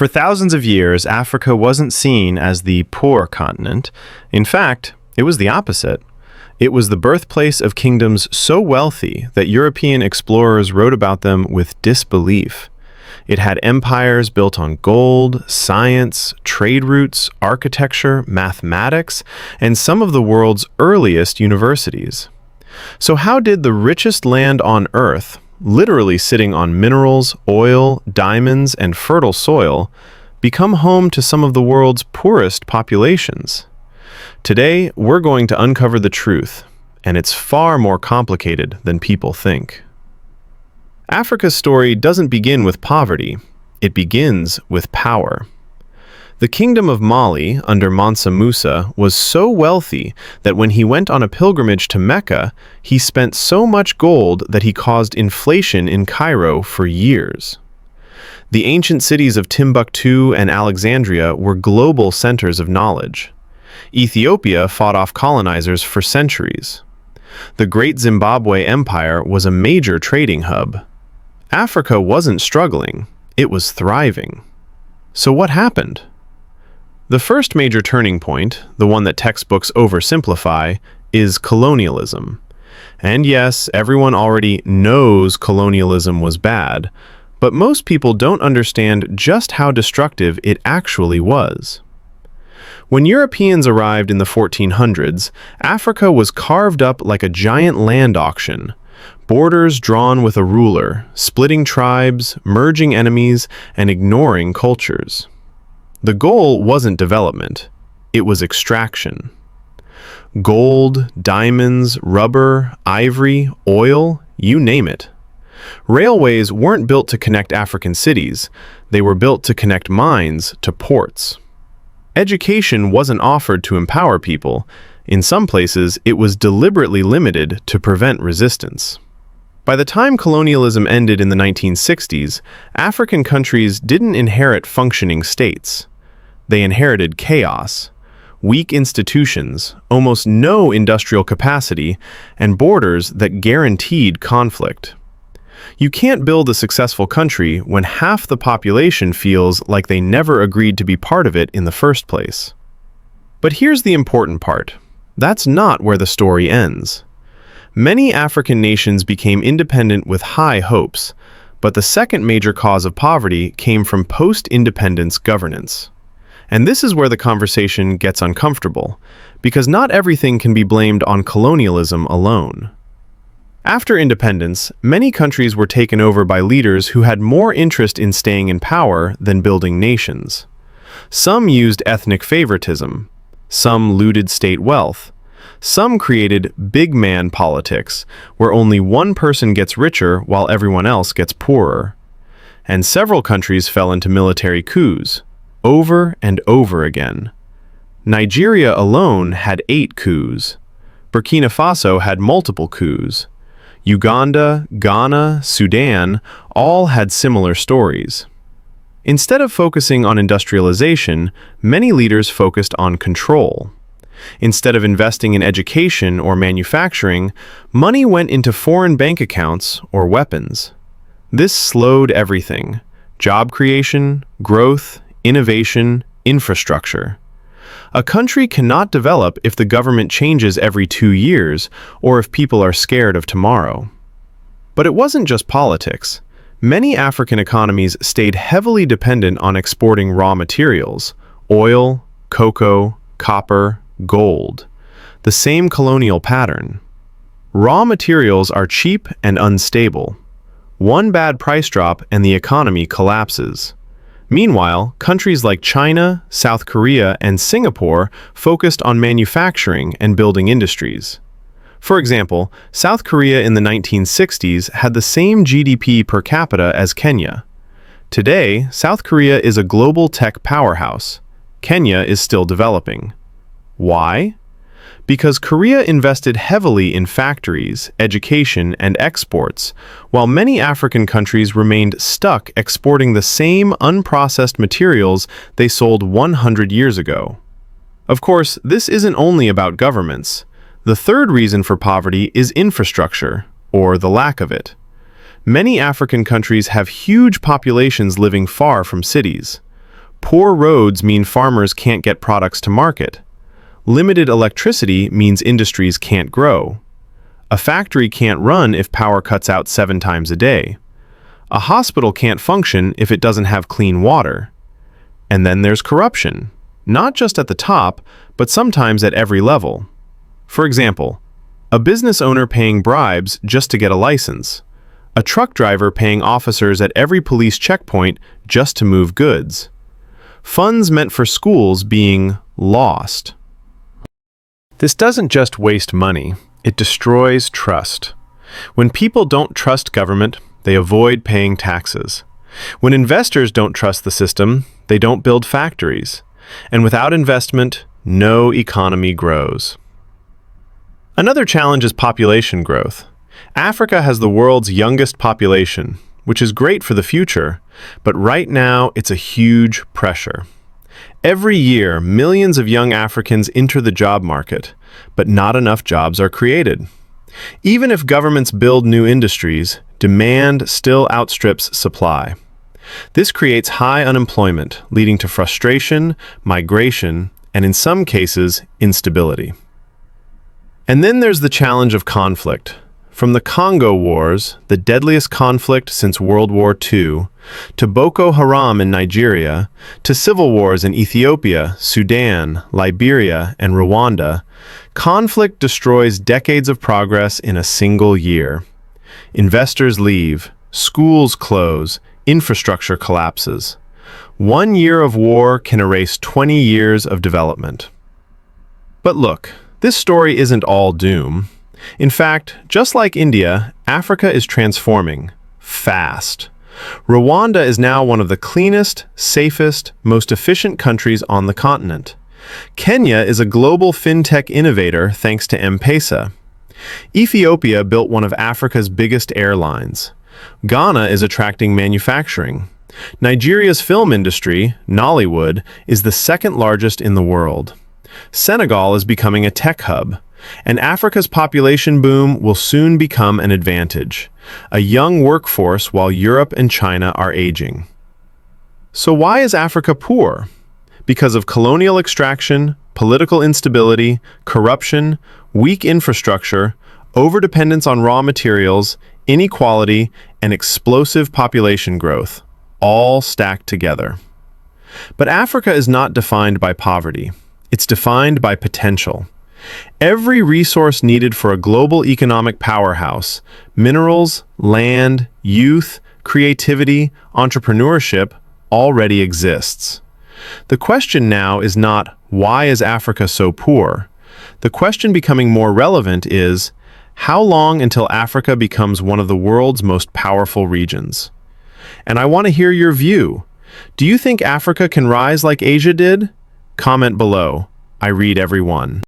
For thousands of years, Africa wasn't seen as the poor continent. In fact, it was the opposite. It was the birthplace of kingdoms so wealthy that European explorers wrote about them with disbelief. It had empires built on gold, science, trade routes, architecture, mathematics, and some of the world's earliest universities. So how did the richest land on Earth, literally sitting on minerals, oil, diamonds, and fertile soil, become home to some of the world's poorest populations? Today, we're going to uncover the truth, and it's far more complicated than people think. Africa's story doesn't begin with poverty, it begins with power. The kingdom of Mali, under Mansa Musa, was so wealthy that when he went on a pilgrimage to Mecca, he spent so much gold that he caused inflation in Cairo for years. The ancient cities of Timbuktu and Alexandria were global centers of knowledge. Ethiopia fought off colonizers for centuries. The Great Zimbabwe Empire was a major trading hub. Africa wasn't struggling, it was thriving. So what happened? The first major turning point, the one that textbooks oversimplify, is colonialism. And yes, everyone already knows colonialism was bad, but most people don't understand just how destructive it actually was. When Europeans arrived in the 1400s, Africa was carved up like a giant land auction. Borders drawn with a ruler, splitting tribes, merging enemies, and ignoring cultures. The goal wasn't development, it was extraction. Gold, diamonds, rubber, ivory, oil, you name it. Railways weren't built to connect African cities, they were built to connect mines to ports. Education wasn't offered to empower people. In some places, it was deliberately limited to prevent resistance. By the time colonialism ended in the 1960s, African countries didn't inherit functioning states. They inherited chaos, weak institutions, almost no industrial capacity, and borders that guaranteed conflict. You can't build a successful country when half the population feels like they never agreed to be part of it in the first place. But here's the important part. That's not where the story ends. Many African nations became independent with high hopes, but the second major cause of poverty came from post-independence governance. And this is where the conversation gets uncomfortable, because not everything can be blamed on colonialism alone. After independence, many countries were taken over by leaders who had more interest in staying in power than building nations. Some used ethnic favoritism, some looted state wealth, some created big man politics, where only one person gets richer while everyone else gets poorer. And several countries fell into military coups, over and over again. Nigeria alone had 8 coups. Burkina Faso had multiple coups. Uganda, Ghana, Sudan all had similar stories. Instead of focusing on industrialization, many leaders focused on control. Instead of investing in education or manufacturing, money went into foreign bank accounts or weapons. This slowed everything: job creation, growth, innovation, infrastructure. A country cannot develop if the government changes every 2 years or if people are scared of tomorrow. But it wasn't just politics. Many African economies stayed heavily dependent on exporting raw materials: oil, cocoa, copper, gold. The same colonial pattern. Raw materials are cheap and unstable. One bad price drop and the economy collapses. Meanwhile, countries like China, South Korea, and Singapore focused on manufacturing and building industries. For example, South Korea in the 1960s had the same GDP per capita as Kenya. Today, South Korea is a global tech powerhouse. Kenya is still developing. Why? Because Korea invested heavily in factories, education, and exports, while many African countries remained stuck exporting the same unprocessed materials they sold 100 years ago. Of course, this isn't only about governments. The third reason for poverty is infrastructure, or the lack of it. Many African countries have huge populations living far from cities. Poor roads mean farmers can't get products to market. Limited electricity means industries can't grow. A factory can't run if power cuts out 7 times a day. A hospital can't function if it doesn't have clean water. And then there's corruption, not just at the top, but sometimes at every level. For example, a business owner paying bribes just to get a license. A truck driver paying officers at every police checkpoint just to move goods. Funds meant for schools being lost. This doesn't just waste money, it destroys trust. When people don't trust government, they avoid paying taxes. When investors don't trust the system, they don't build factories. And without investment, no economy grows. Another challenge is population growth. Africa has the world's youngest population, which is great for the future, but right now it's a huge pressure. Every year, millions of young Africans enter the job market, but not enough jobs are created. Even if governments build new industries, demand still outstrips supply. This creates high unemployment, leading to frustration, migration, and in some cases, instability. And then there's the challenge of conflict. From the Congo Wars, the deadliest conflict since World War II, to Boko Haram in Nigeria, to civil wars in Ethiopia, Sudan, Liberia, and Rwanda, conflict destroys decades of progress in a single year. Investors leave, schools close, infrastructure collapses. 1 year of war can erase 20 years of development. But look, this story isn't all doom. In fact, just like India, Africa is transforming fast. Rwanda is now one of the cleanest, safest, most efficient countries on the continent. Kenya is a global fintech innovator thanks to M-Pesa. Ethiopia built one of Africa's biggest airlines. Ghana is attracting manufacturing. Nigeria's film industry, Nollywood, is the second largest in the world. Senegal is becoming a tech hub. And Africa's population boom will soon become an advantage, a young workforce while Europe and China are aging. So why is Africa poor? Because of colonial extraction, political instability, corruption, weak infrastructure, overdependence on raw materials, inequality, and explosive population growth, all stacked together. But Africa is not defined by poverty. It's defined by potential. Every resource needed for a global economic powerhouse, minerals, land, youth, creativity, entrepreneurship, already exists. The question now is not, why is Africa so poor? The question becoming more relevant is, how long until Africa becomes one of the world's most powerful regions? And I want to hear your view. Do you think Africa can rise like Asia did? Comment below. I read every one.